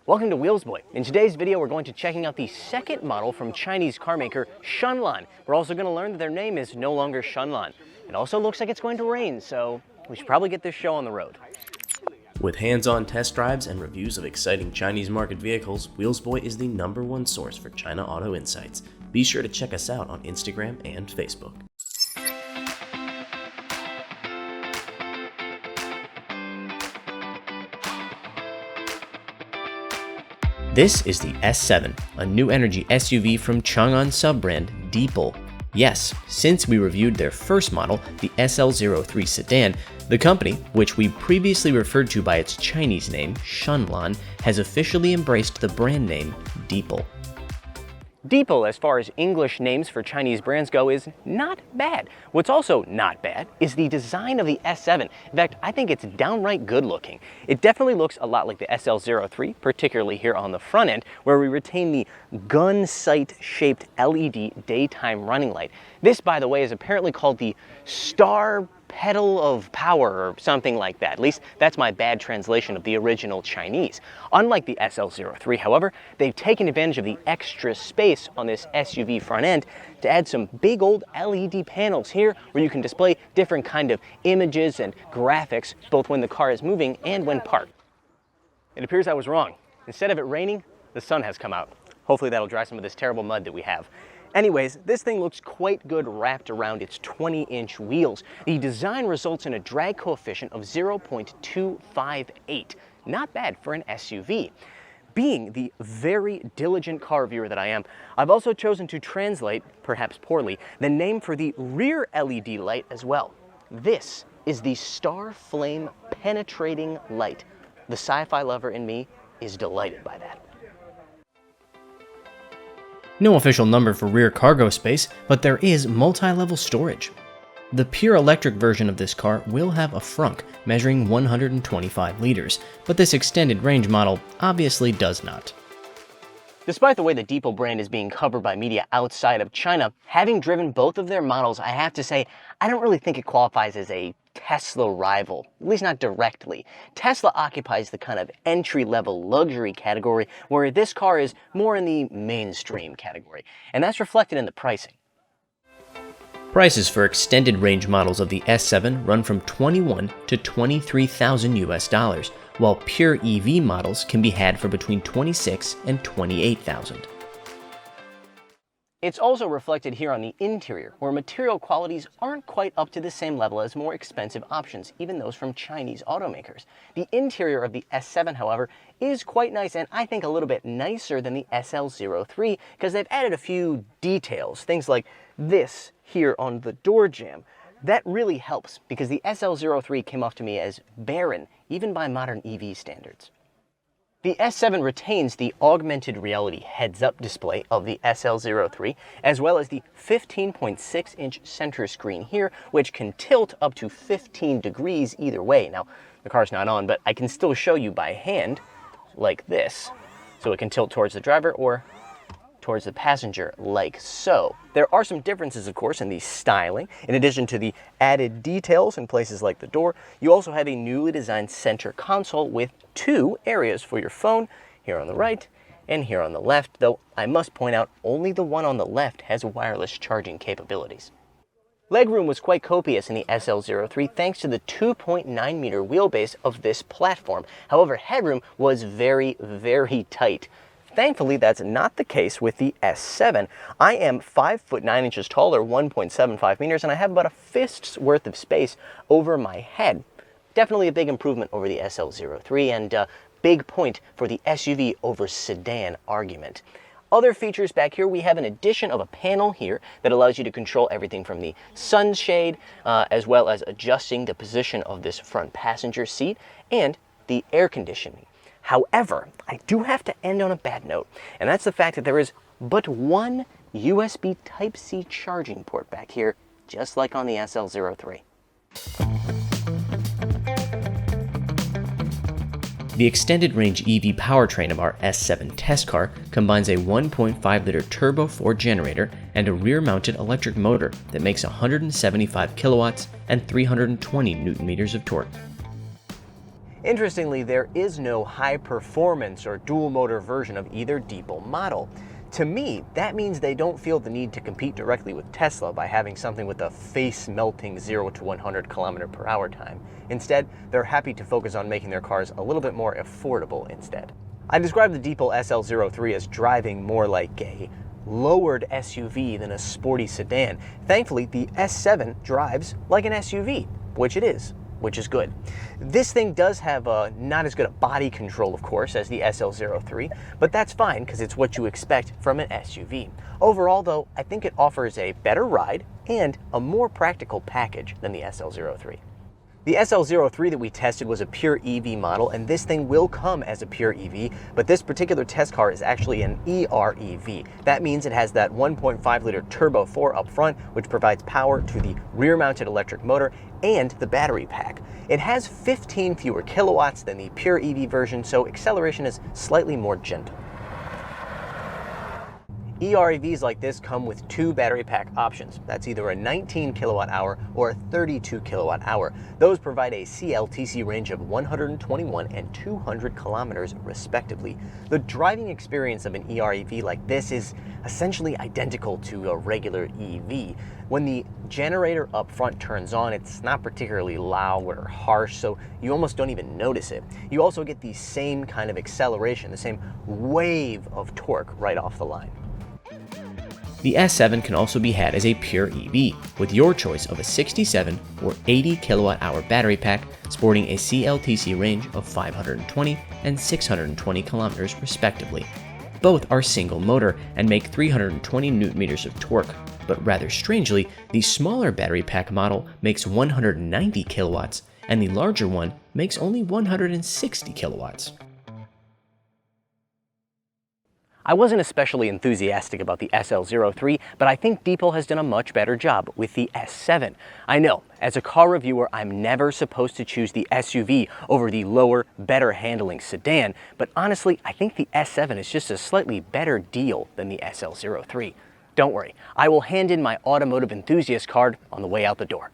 Welcome to Wheels Boy. In today's video, we're going to checking out the second model from Chinese car maker Shenlan. We're also going to learn that their name is no longer Shenlan. It also looks like it's going to rain, so we should probably get this show on the road. With hands-on test drives and reviews of exciting Chinese market vehicles, Wheels Boy is the #1 source for China auto insights. Be sure to check us out on Instagram and Facebook. This is the S7, a new energy SUV from Chang'an sub-brand Deepal. Yes, since we reviewed their first model, the SL03 sedan, the company, which we previously referred to by its Chinese name, Shenlan, has officially embraced the brand name Deepal. Deepal, as far as English names for Chinese brands go, is not bad. What's also not bad is the design of the S7. In fact, I think it's downright good looking. It definitely looks a lot like the SL03, particularly here on the front end, where we retain the gun sight shaped LED daytime running light. This, by the way, is apparently called the Star Pedal of Power or something like that. At least that's my bad translation of the original Chinese. Unlike the SL03, however, they've taken advantage of the extra space on this SUV front end to add some big old LED panels here where you can display different kind of images and graphics both when the car is moving and when parked. It appears I was wrong. Instead of it raining, the sun has come out. Hopefully that'll dry some of this terrible mud that we have. Anyways, this thing looks quite good wrapped around its 20-inch wheels. The design results in a drag coefficient of 0.258. Not bad for an SUV. Being the very diligent car reviewer that I am, I've also chosen to translate, perhaps poorly, the name for the rear LED light as well. This is the Star Flame Penetrating Light. The sci-fi lover in me is delighted by that. No official number for rear cargo space, but there is multi-level storage. The pure electric version of this car will have a frunk measuring 125 liters, but this extended range model obviously does not. Despite the way the Deepal brand is being covered by media outside of China, having driven both of their models, I have to say, I don't really think it qualifies as a Tesla rival, at least not directly. Tesla occupies the kind of entry-level luxury category, where this car is more in the mainstream category, and that's reflected in the pricing. Prices for extended range models of the S7 run from $21,000 to $23,000 US, while pure EV models can be had for between $26,000 and $28,000. It's also reflected here on the interior, where material qualities aren't quite up to the same level as more expensive options, even those from Chinese automakers. The interior of the S7, however, is quite nice, and I think a little bit nicer than the SL03, because they've added a few details, things like this here on the door jamb. That really helps, because the SL03 came off to me as barren, even by modern EV standards. The S7 retains the augmented reality heads-up display of the SL03, as well as the 15.6-inch center screen here, which can tilt up to 15 degrees either way. Now, the car's not on, but I can still show you by hand, like this. So it can tilt towards the driver or towards the passenger, like so. There are some differences, of course, in the styling. In addition to the added details in places like the door, you also have a newly designed center console with two areas for your phone, here on the right and here on the left, though I must point out only the one on the left has wireless charging capabilities. Legroom was quite copious in the SL03 thanks to the 2.9 meter wheelbase of this platform. However, headroom was very, very tight. Thankfully, that's not the case with the S7. I am 5 foot 9 inches taller, 1.75 meters, and I have about a fist's worth of space over my head. Definitely a big improvement over the SL03 and a big point for the SUV over sedan argument. Other features back here, we have an addition of a panel here that allows you to control everything from the sunshade, as well as adjusting the position of this front passenger seat and the air conditioning. However, I do have to end on a bad note, and that's the fact that there is but one USB Type-C charging port back here, just like on the SL03. The extended range EV powertrain of our S7 test car combines a 1.5-liter turbo 4 generator and a rear-mounted electric motor that makes 175 kilowatts and 320 newton meters of torque. Interestingly, there is no high-performance or dual-motor version of either Deepal model. To me, that means they don't feel the need to compete directly with Tesla by having something with a face-melting 0 to 100 km/h time. Instead, they're happy to focus on making their cars a little bit more affordable instead. I describe the Deepal SL03 as driving more like a lowered SUV than a sporty sedan. Thankfully, the S7 drives like an SUV, which it is, which is good. This thing does have not as good a body control, of course, as the SL03, but that's fine because it's what you expect from an SUV. Overall, though, I think it offers a better ride and a more practical package than the SL03. The SL03 that we tested was a pure EV model, and this thing will come as a pure EV, but this particular test car is actually an EREV. That means it has that 1.5-liter Turbo 4 up front, which provides power to the rear-mounted electric motor and the battery pack. It has 15 fewer kilowatts than the pure EV version, so acceleration is slightly more gentle. EREVs like this come with two battery pack options. That's either a 19 kilowatt hour or a 32 kilowatt hour. Those provide a CLTC range of 121 and 200 kilometers respectively. The driving experience of an EREV like this is essentially identical to a regular EV. When the generator up front turns on, it's not particularly loud or harsh, so you almost don't even notice it. You also get the same kind of acceleration, the same wave of torque right off the line. The S7 can also be had as a pure EV, with your choice of a 67 or 80 kilowatt-hour battery pack sporting a CLTC range of 520 and 620 kilometers respectively. Both are single motor and make 320 newton-meters of torque, but rather strangely, the smaller battery pack model makes 190 kilowatts, and the larger one makes only 160 kilowatts. I wasn't especially enthusiastic about the SL03, but I think Deepal has done a much better job with the S7. I know, as a car reviewer, I'm never supposed to choose the SUV over the lower, better handling sedan, but honestly, I think the S7 is just a slightly better deal than the SL03. Don't worry, I will hand in my automotive enthusiast card on the way out the door.